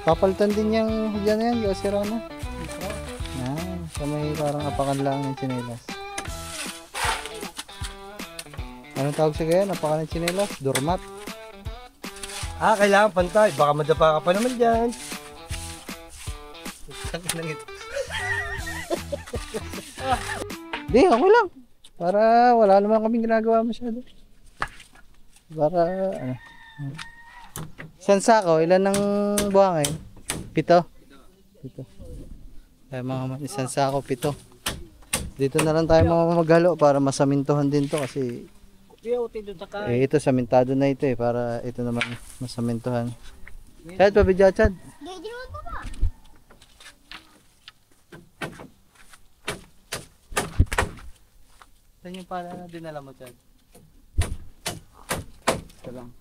Papalitan din yung dyan na yan, yung Osirona. Sa may parang apakan lang ng tsinelas. Anong tawag sa ganyan? Apakan ng tsinelas? Doormat. Kailangan pantay. Baka madapa ka pa naman dyan. Di, ako lang. Para wala naman kaming ginagawa masyado. Para, ano. Isang sako, ilan ng buhangin? 7? 7. Kaya mga isang sako, 7. Dito na lang tayo maghalo para masamintuhan din to kasi ito samintado na ito para ito naman masamintuhan. Chad, pabidya Chad. Saan yung pala na dinala mo Chad? Ito lang.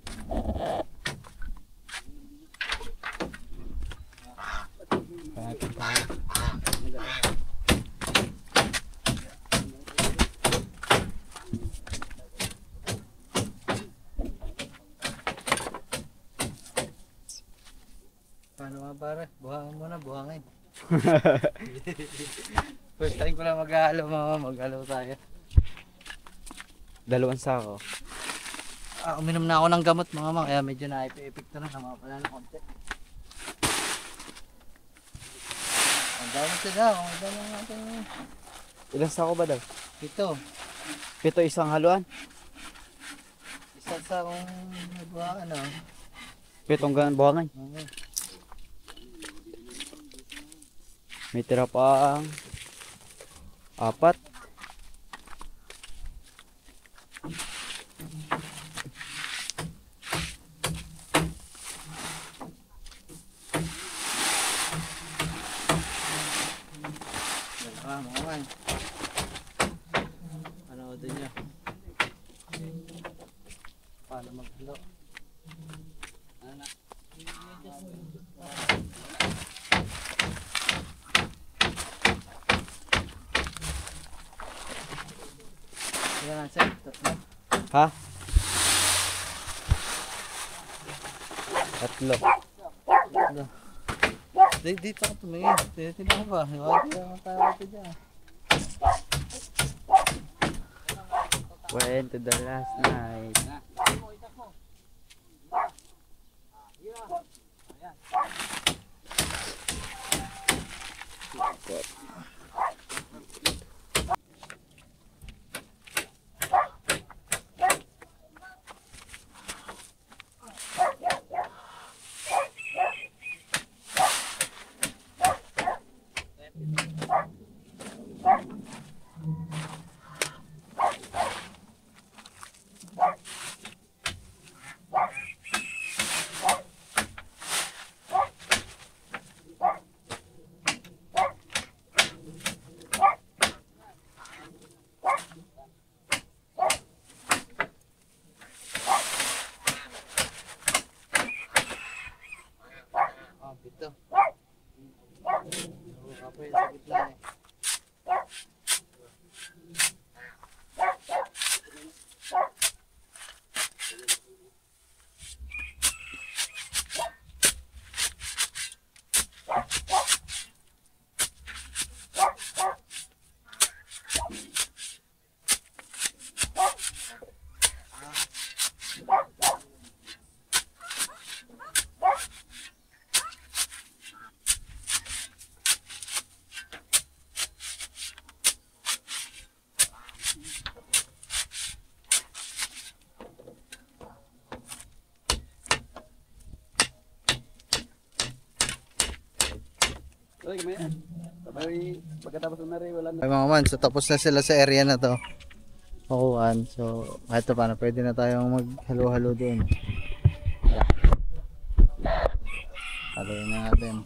Paano nga pare? Buhangin muna, buhangin. First time ko lang maghalo maghalo tayo. 2 sako. Uminom na ako ng gamot mga kaya medyo na-epekto na pala ng konti. Ang dami sila, ang dami natin. Ilang sako ba daw? 7. 7 isang haluan? Isa sa kung nagbuha 7 ganun buhangin. Okay. May tira pa 4. Mga ano din niya? Paano maghalo? Ano? Ilan na siya? 3? Ha? 3. Dito ako tumingin. Tinitin ko ba? Iwagi lang ang tayo ito dyan. Went to the last night. Ito. Kapoy sa gitna eh. Ay mga man, so tapos na sila sa area na to. Pakuan. So, ito paano pwede na tayong maghalo-halo doon. Haloyin na natin.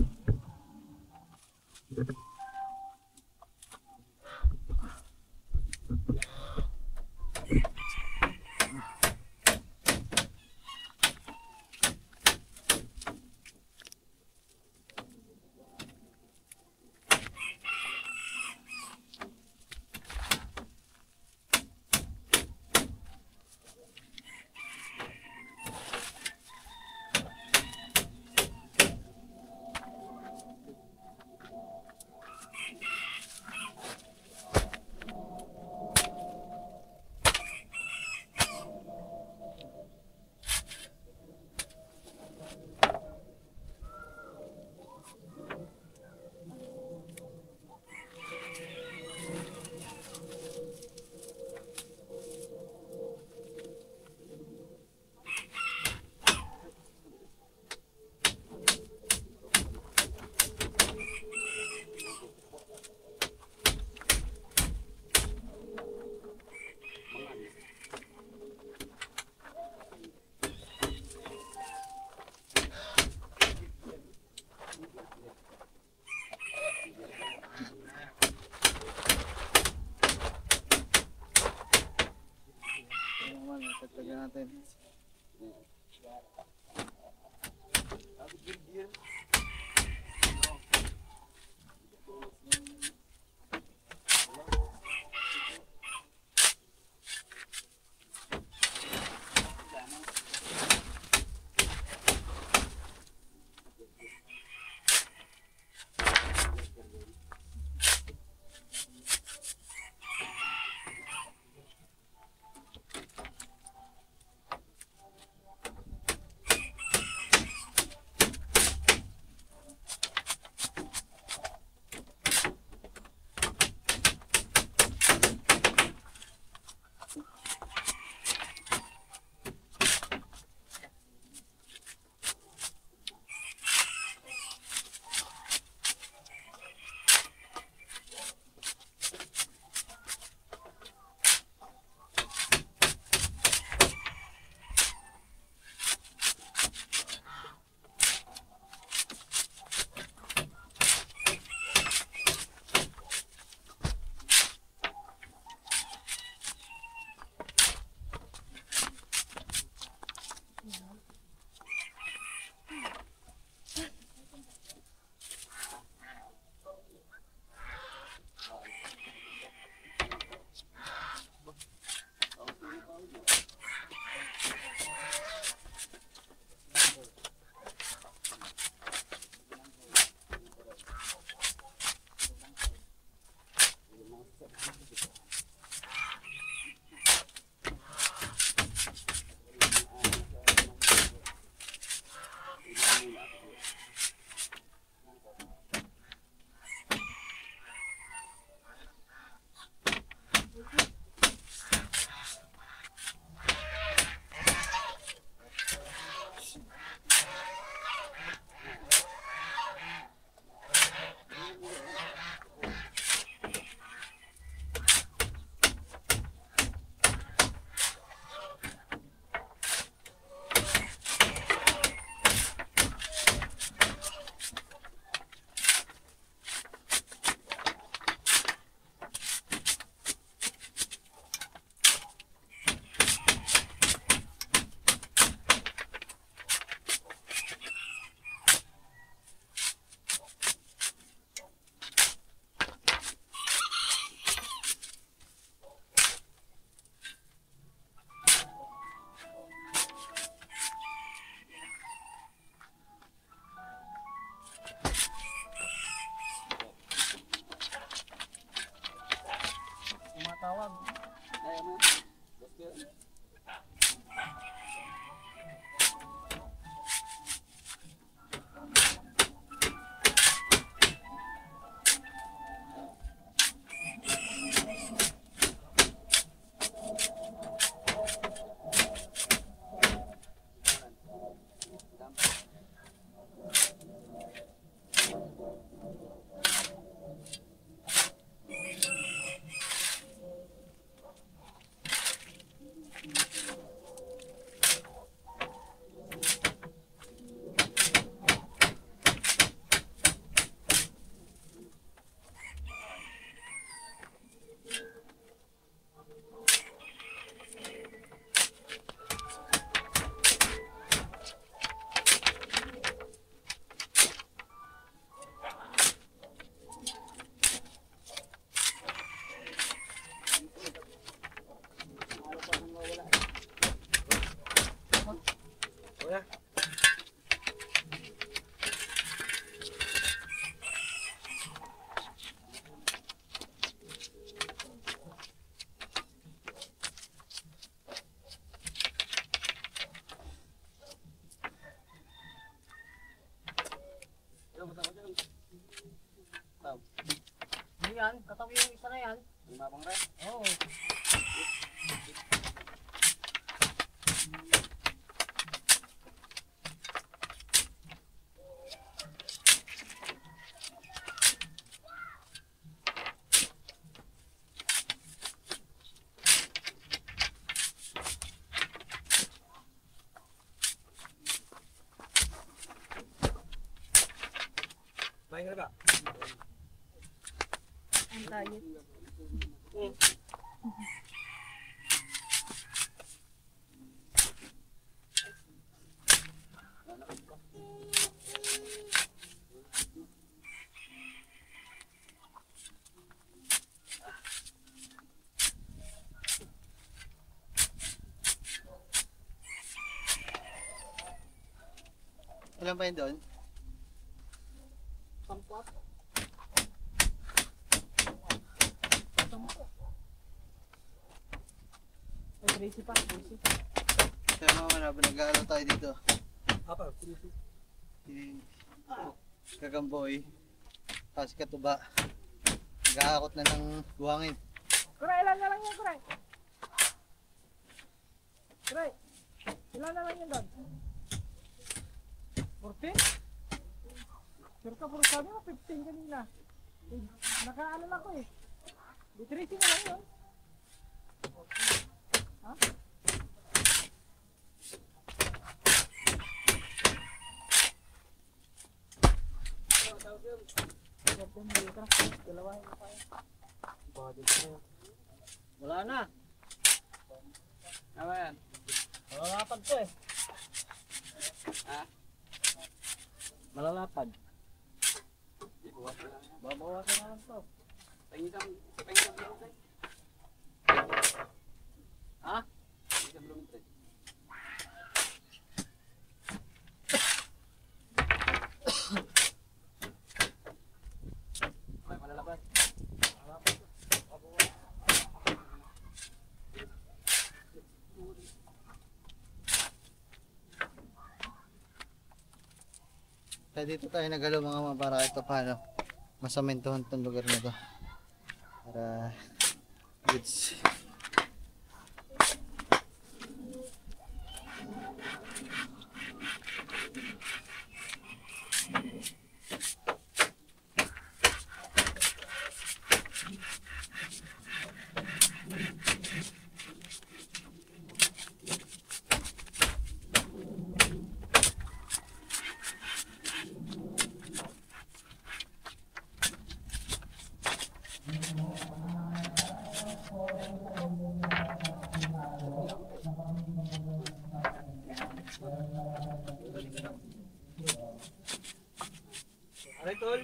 natin. Yan, katabi yung isa na yan. Lumabang rin. Oo. Bahay ka ba? Ang diet. Ilan pa yun doon? Sampat. Ay, crazy pa. Crazy. Kaya mga manaba, nag-aalaw tayo dito. Apa? Kagamboy. Tapos katuba. Nag-aakot na ng buhangin. Kuray, ilan na lang yan, Kuray? Kuray, ilan na lang yan doon? 14? Sure ka, puro sabi mo, 15 kanina. Eh, nakaano lang ko eh. Di 13 na lang yun. Ha? Wala na. Ano yan? Malalapad to eh. Ha? Malalapad. Babawasan na lang to. Pengitang lumutay. Ha? Pengitang lumutay. May malalabas. Kaya dito tayo nagalo mga mga para kahit paano masamintuhan tong lugar na to. Para goods. Aray, tol.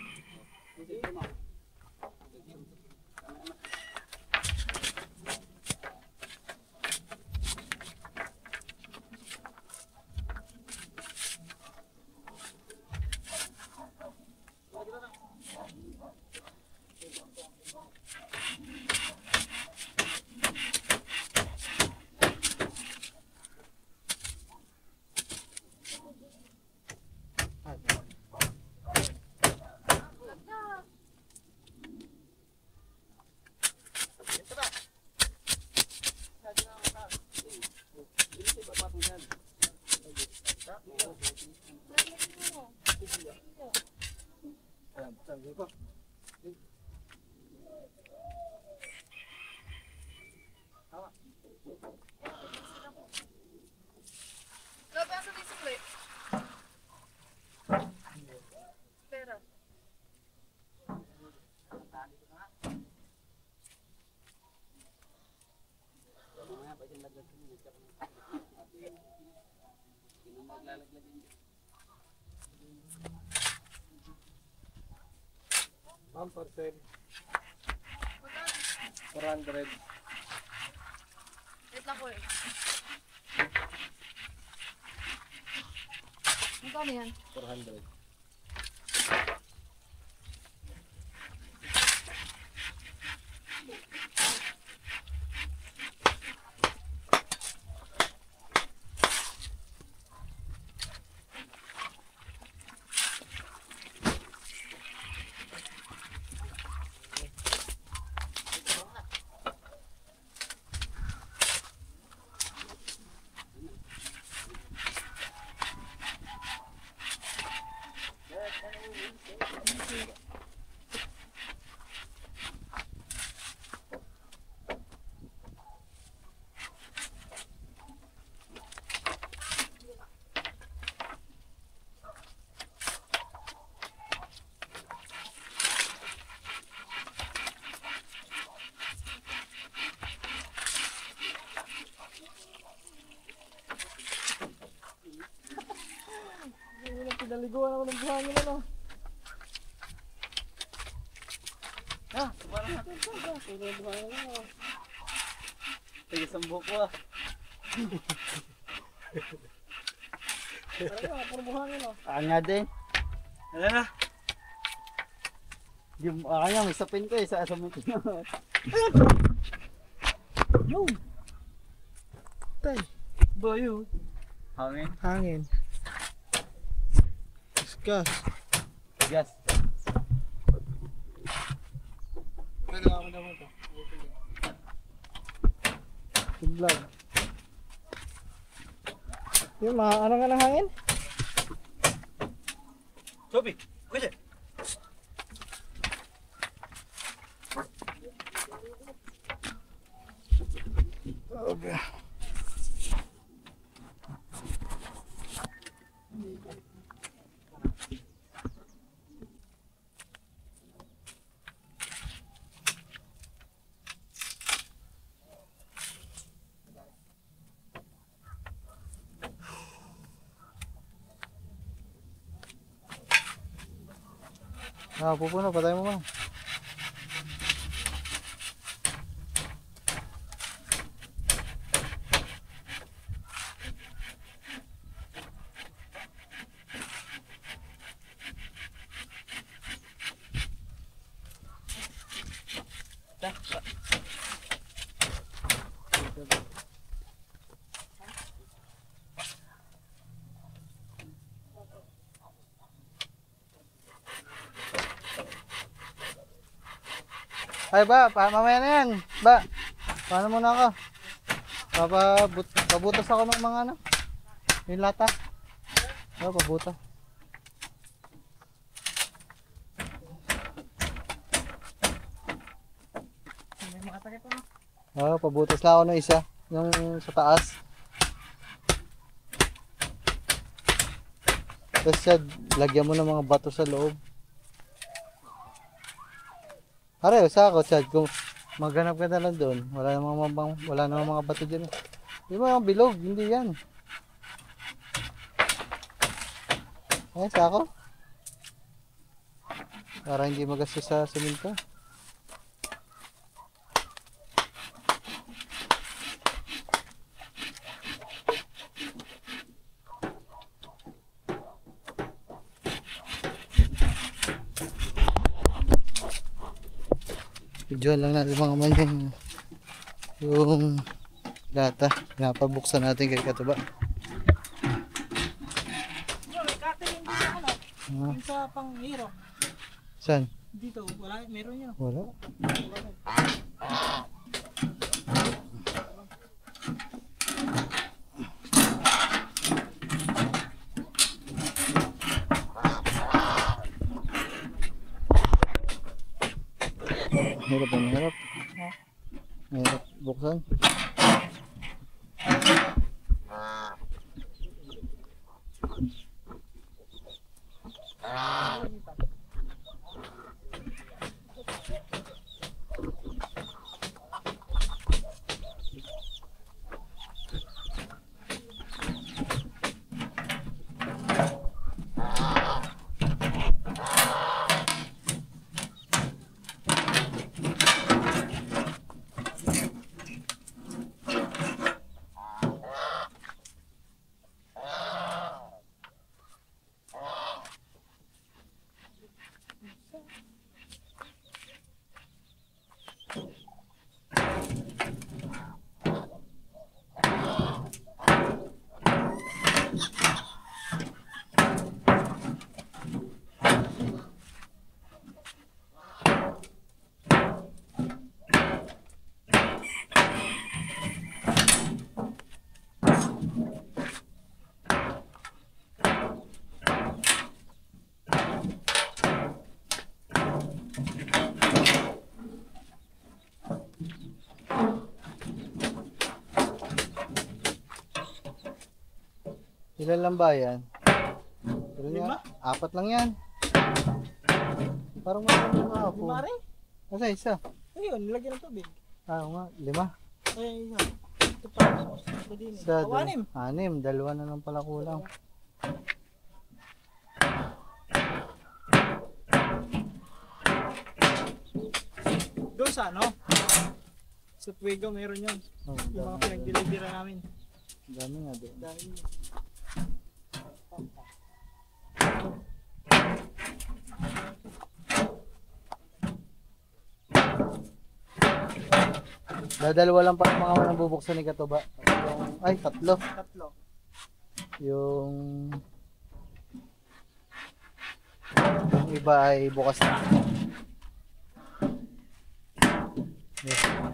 Grabe ang sa sukli. Pera. Ma'am, parcel. 400. Wait lang ko eh. Magkano yan? 400. Naliguan ako ng buhangin ano. Ha? Parang natin ito. Tigas ang buhok ko ah. Talaga, puro buhangin oh. Anga din. Ayan na. Yung kaya may sapin ko eh sa asamin ko. Yo! Tay, Bayo. Hangin. hangin. Discuss. Gas. Nagawa ko naman ito. Vlog. Yung mga ano nga ng hangin? Sobi, kuya. Okay. Pupuno, patay mo ba? Ay ba, mamaya na yan. Ba, paano muna ako? Pabutas ako ng mga ano. Yung lata. Pabutas. May mga takip ano? Pabutas lang ako ng isa. Yung sa taas. Tapos siya, lagyan mo ng mga bato sa loob. Are, usa ako, Chad. Kung maghanap ka na lang doon, wala namang mga bato dyan. Hindi mo yung bilog, hindi yan. Ay, usa ako. Para hindi magastos sa semento. Videoan lang natin mga manyan yung data. Pinapabuksan natin kay Katuba. May catering dito ano? Yung sa pang-hero. Saan? Dito, wala, meron yun. Wala. Hirap ang hirap. Hirap buksan. Ilan lang ba yan? Lima? Apat lang yan. Parang marami mga apo. Lima rin? Asa isa? Ayun, nilagyan ng tubig. Nga, 5. Ay, isa. Ito pa. Ito din. Isa, Anim. 6. 2 na lang pala kulang. sa ano? Sa Puego meron yun. Oh, Yung mga dami, pinag-delivery namin. dami nga doon. Dahil Dadalawa lang pa ang mga nabubuksan ni Katuba. Ay, tatlo. tatlo. Yung iba ay bukas na. Yes.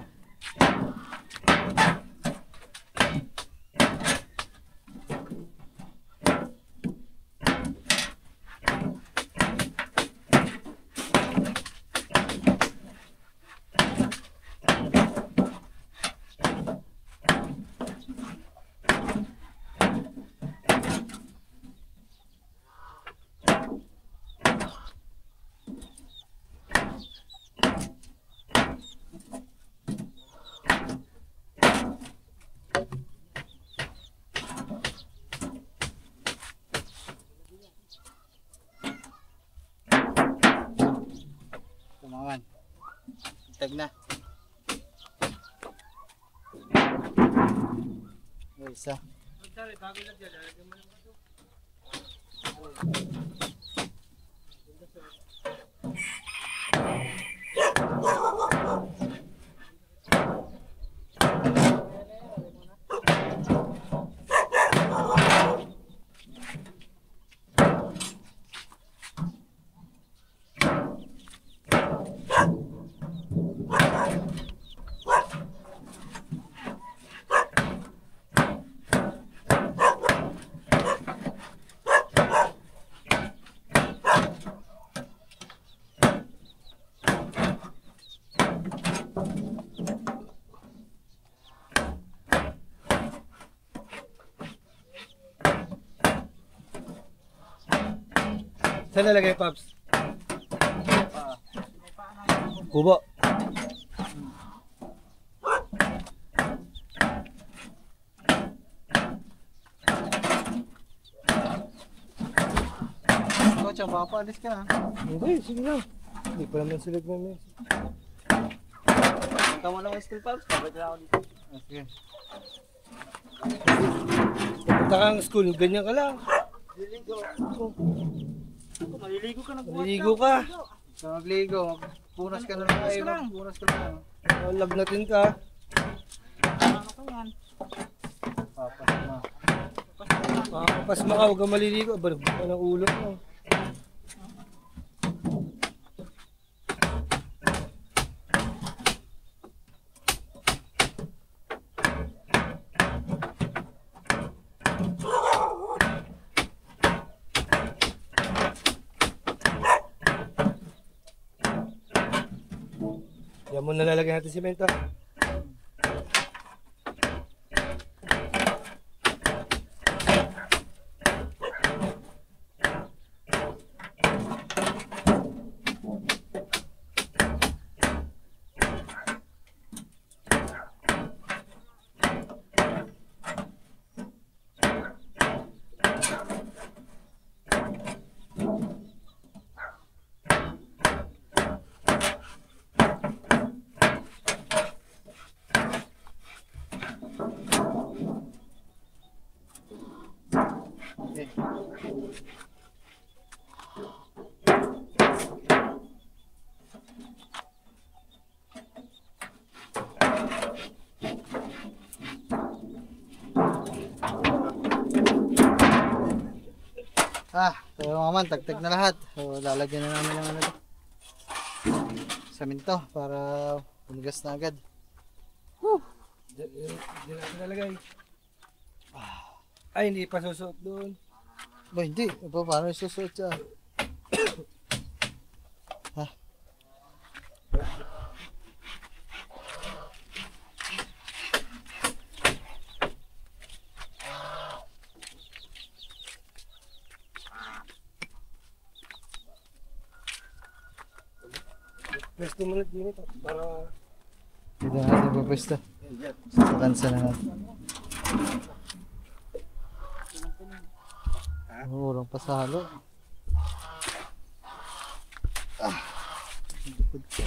Tumangan. Tag na. Yung isa. Sorry, bago lang dyan. Lalagyan mo naman ito. Saan nalagay, Pops? Kubo. Coach, baka paalis ka na. Hindi, sige lang. Hindi pa naman sila nagme-message. Punta mo lang ang school, Pops. Pagod na ako dito. Okay. Punta kang school, ganyan ka lang. Maliligo. Maliligo ka na. Maliligo ka. So magligo, punas ka na lang. Ay, punas ka lang. Lagnatin ka. Ano ko yan? Papas na. Pas maka, huwag kang maliligo. Barag ka ng ulo mo. Yan mo nalalagyan natin simento. So maman, tagtag na lahat. So lalagyan na namin ng ano to. Saminto para pumigas na agad. Hindi natin nalagay. Ay, hindi pa susuot doon. Ba hindi, paano isusuot siya? Ha? Pwesto mo na din ito para Dito na natin pupwesto. Sa kansa na natin. Urong pa sa halo. Ah. Likod ko.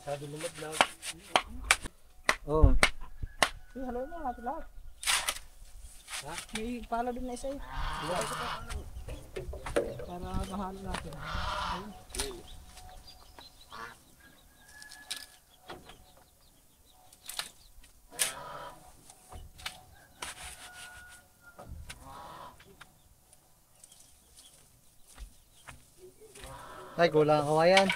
Sabi lumad na. Oo. Hey, hello mo natin lahat. Ha? May pala din na isa eh. Para mahalo natin. Ayun. Ay, kulang ang kawayan.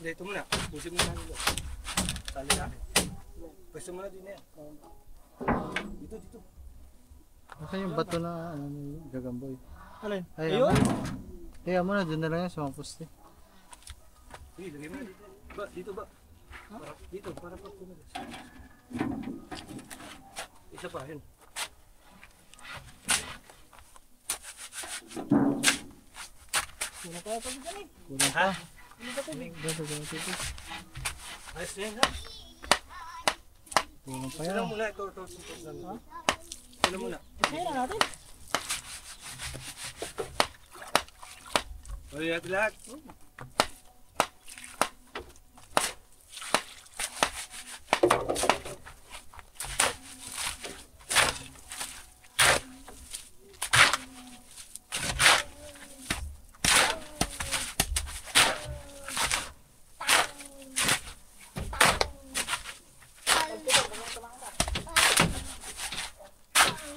Hindi, ito muna. Pusin muna nilo. Tali na. Pwesto muna din yan. Dito, dito. Nasaan yung bato na ano, gagamboy? Alin? Ay, Ayun. Kaya mo na, doon na lang yan sa mga poste. Sige, lagay mo na dito. Ba, dito ba? Para, dito, para pag tumagas. Isa pa, yun. Sino kaya pag dyan eh? Kulang pa. Ano ba ito? Dito, dito. Ayos na yan, ha? Kulang pa Isa yan. lang muna, ito. Ha? Isa lang muna. Kaya na natin. Huli natin lahat.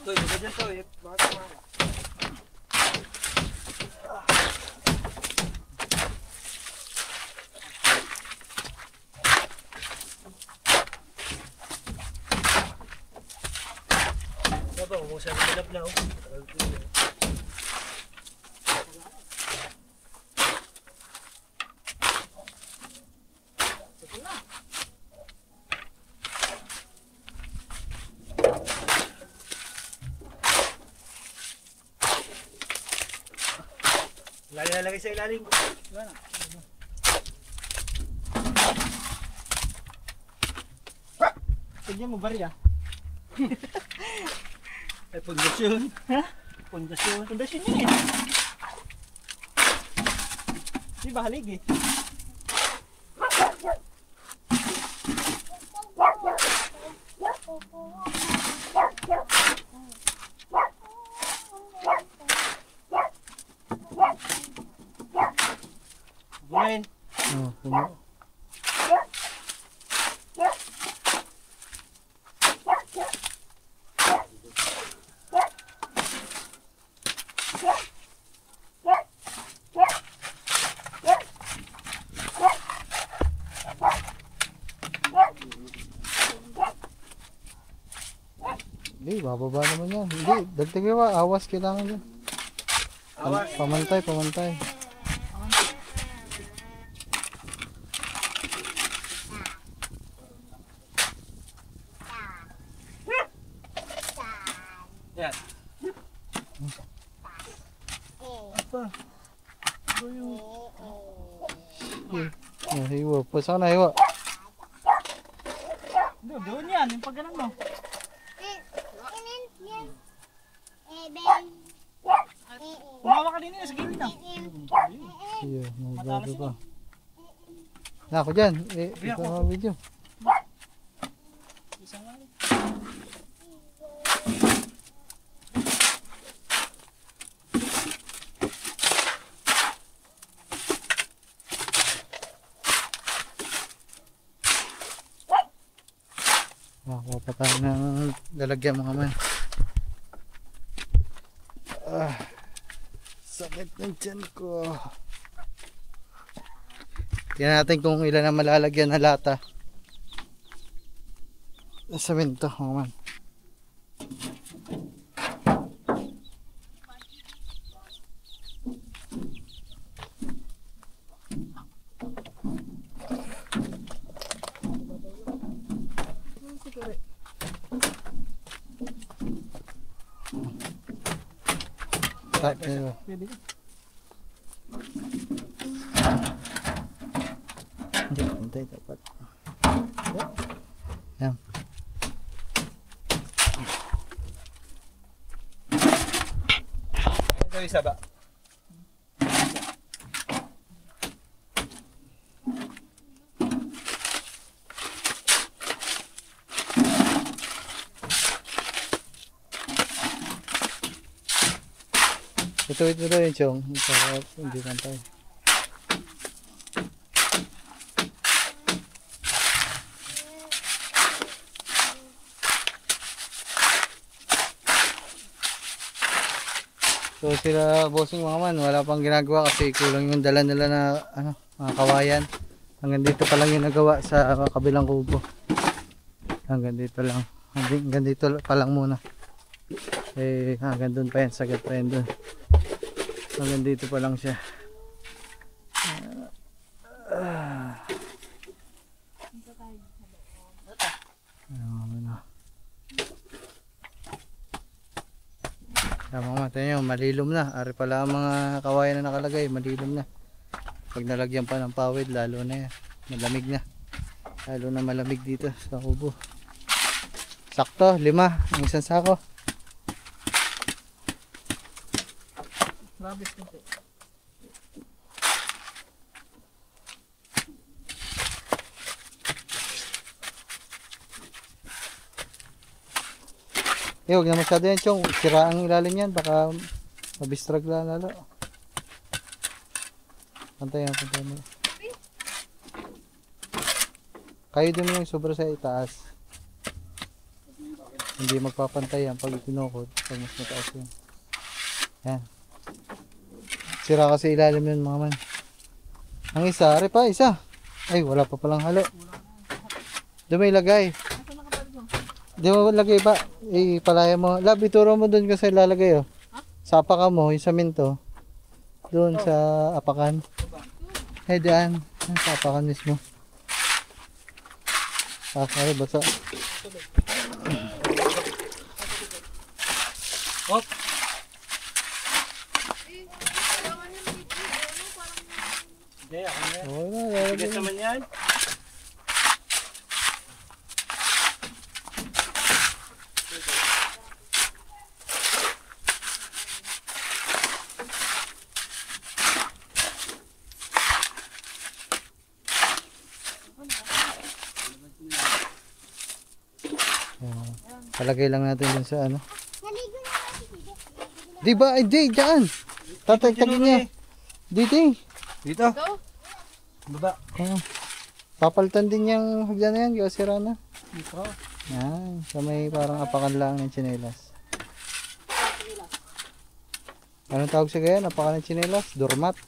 Ito, ito dyan to. Bakit kumaka? Diba, umusan ng malab na. Lalagay sa ilalim. Tignan mo bari ah. Ay, pundasyon. Ha? Pundasyon. Pundasyon yun eh. Di ba halig eh? Bumain. Oh, puno. Hindi, bababa naman yan. Hindi, dagdagan ba? Awas kailangan yan. Awas. Pamantay, pamantay. Yan. Oh, hiwa. Pasok na, hiwa. Doon yan, yung pag ganun mo. Kumawa ka din yun sa gilid na. Iyo, magbago pa. Na ako dyan. Ito ang video. Isang lang. Kuha pa tayo ng lalagyan mga man. Sakit ng tiyan ko. Tingnan natin kung ilan ang malalagyan na lata. Sa semento mga man. Sa, ano, Pwede ka. hindi, hintay dapat. Yan. Ito isa ba? Ito yung chong. Para hindi pantay. So sila bossing mga man, wala pang ginagawa kasi kulang yung dala nila na ano, mga kawayan. Hanggang dito pa lang yung nagawa sa kabilang kubo. Hanggang dito lang. Hanggang dito pa lang muna. Eh hanggang doon pa yan, sagad pa yan doon. Hanggang dito pa lang siya. Tama nga, tayo malilom na. Ari pala ang mga kawayan na nakalagay, malilom na. Pag nalagyan pa ng pawid, lalo na yan. Malamig na. Lalo na malamig dito sa kubo. Sakto, 5 ang isang sako. Labis nito. Huwag na masyado yan, Chong. Sira ang ilalim yan. Baka mabistrag lang lalo. Pantay mo. Kayo din mo yung sobra sa itaas. Hindi magpapantay yan pag itinukod. Pag mas mataas yan. Yan. Sira kasi ilalim yun mga man. Ang isa, ari pa, isa. Ay, wala pa palang halo. Doon may lagay. Di mo lagay ba? Ipalaya mo. Lab, ituro mo doon kasi lalagay oh. Sa apakan mo, yung saminto. Doon sa apakan. Ay, dyan. Sa apakan mismo. Ay, basa. Hop! Eh, kailangan yung liquid. Ano, parang... Hindi, ako na yan. Oo na, lalagay Bigas mo. naman yan. Palagay lang natin dun sa ano. Di ba? Ay, di, dyan. Tatagtagin niya. Dito eh. Dito. Ito? Baba. Oh. Papalitan din yung hagdan na yan. Kasi rana. Dito. Yan. So may parang apakan lang ng tsinelas. Anong tawag sa ganyan? Apakan ng tsinelas? Doormat.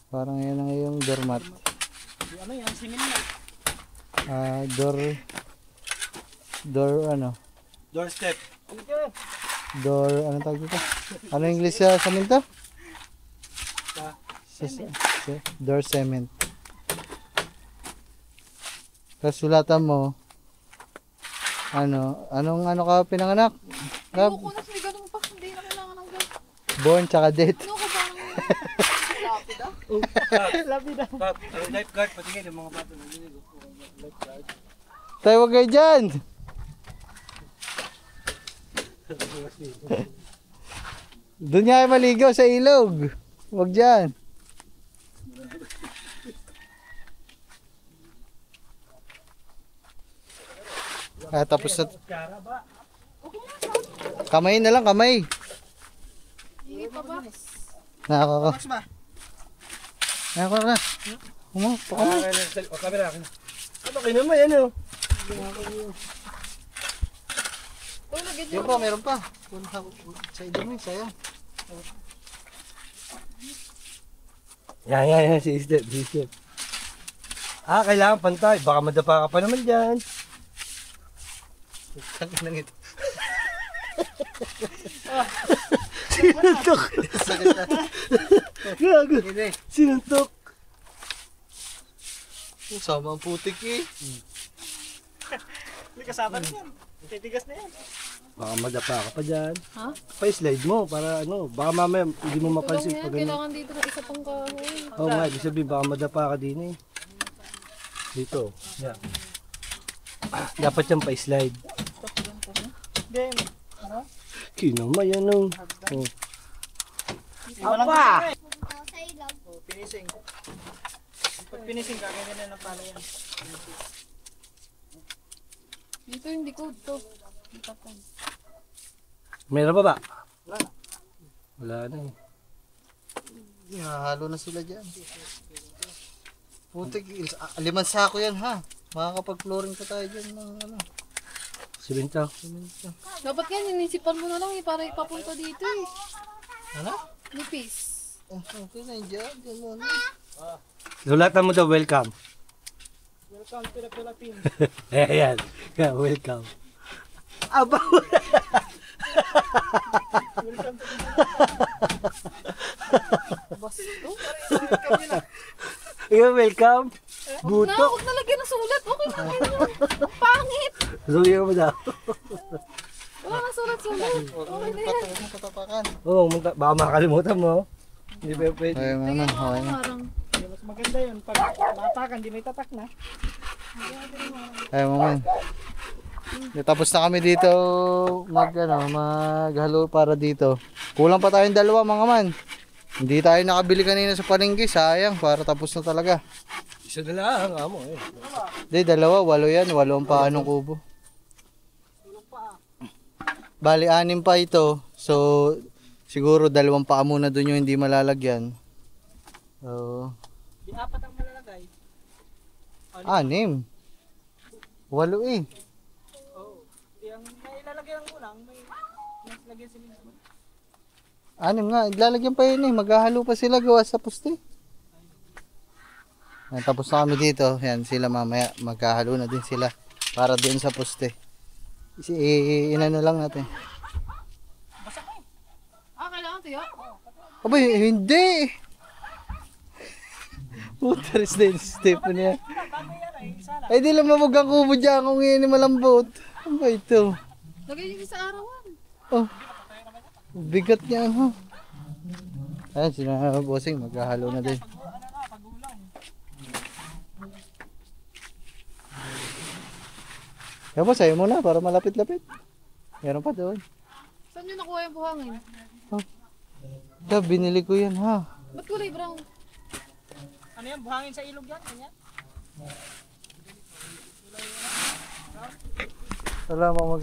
Parang yan ang yung doormat. Ano yan? Singin na. Door ano? Doorstep. Door, anong tawag dito? Ano yung English sa saminto? Door cement. Tapos sulatan mo, anong ka pinanganak? Gab? Ayoko na, may ganun pa. Hindi na kailangan ng ganun. Born tsaka dead. Ano ka ba? Lapid ah. Labi na. Pag, lifeguard, patingin yung mga bato. Lifeguard. Tayo wag kayo dyan! Doon nga ay maligaw sa ilog. Wag dyan. Tapos na. Kamay na lang, kamay. Hindi pa ba? Nakaka. Max ba? Nakaka na. Paka na. O, camera akin. Ano kayo naman yan o? Uy, lagyan Yun niyo. pa, meron pa. Sa idong eh, sayang. Yan, si Step, si Step. Kailangan pantay. Baka madapa ka pa naman dyan. Tangin lang ito. Sinuntok. Sagad na. Gago. Hindi. Sinuntok. Sama ang putik eh. May kasama na yan. Titigas na yan. Baka madapa ka pa dyan. Ha? Pa-slide mo para ano, baka mamaya hindi mo Ito lang mapansin yan. pag ganyan. Kailangan dito ng isa pang kahoy. Oo nga, ibig sabihin baka madapa ka din eh. Dito, yan. Dapat yan pa-slide. Game. Kinama yan oh. Oh. Apa! Finishing. Pag finishing ka, ganyan na pala yan. Dito hindi ko to. Dito pa. Meron pa ba? Wala na eh. Halo na sila dyan. Putik, 5 sako yan ha. Makakapag-flooring pa tayo dyan ng ano. Silinta. Dapat yan, inisipan mo na lang eh, para ipapunta dito eh. Ano? Nipis. Okay na dyan. Dyan muna. Sulatan mo daw, welcome. Welcome to the Philippines. Ayan. Yeah, welcome. Aba! Basto. Ayan, welcome. Na, Buto. huwag nalagyan ng sulat. Okay lang yun. Ang pangit. Sulihan mo daw. Wala nang sulat-sulat. Okay na yan. Patay mo katapakan. Oo, baka makakalimutan mo. Hindi pa pwede. Okay mo na. Tingnan mo Okay ako na. parang. Mas maganda yun. Pag matakan, di may tatak na. Ay mo man. Tapos na kami dito maghalo para dito. Kulang pa tayong 2 mga man. Hindi tayo nakabili kanina sa palengke, sayang para tapos na talaga. Isa na lang, amo eh. Hindi, 2, 8 yan, 8 ang paanong kubo. Bali 6 pa ito. So siguro 2 paa muna doon yung hindi malalagyan. So Di 4 ang malalagay. 6. 8 eh. Oo. Yung may ilalagay lang muna, may lagyan sila. 6 nga, ilalagyan pa yun eh. Maghahalo pa sila gawa sa poste. Tapos na kami dito. Yan sila mamaya. Maghahalo na din sila. Para doon sa poste. Inano lang natin. Ah, kailangan tiyo? Abay, hindi! Puteris din si Stephanie. Ay, di lang mabog ang kubo dyan kung hindi malambot. Ano ba ito? Lagay niyo sa arawan. Oh. Bigat niya, ha? Ayan, sila bossing, maghahalo na din. Kaya boss, ayaw mo na para malapit-lapit. Meron pa doon. Saan nyo nakuha yung buhangin? Kaya binili ko yan, ha? Ba't kulay brown? Ano yan? Buhangin sa ilog yan? Ganyan? Wala mo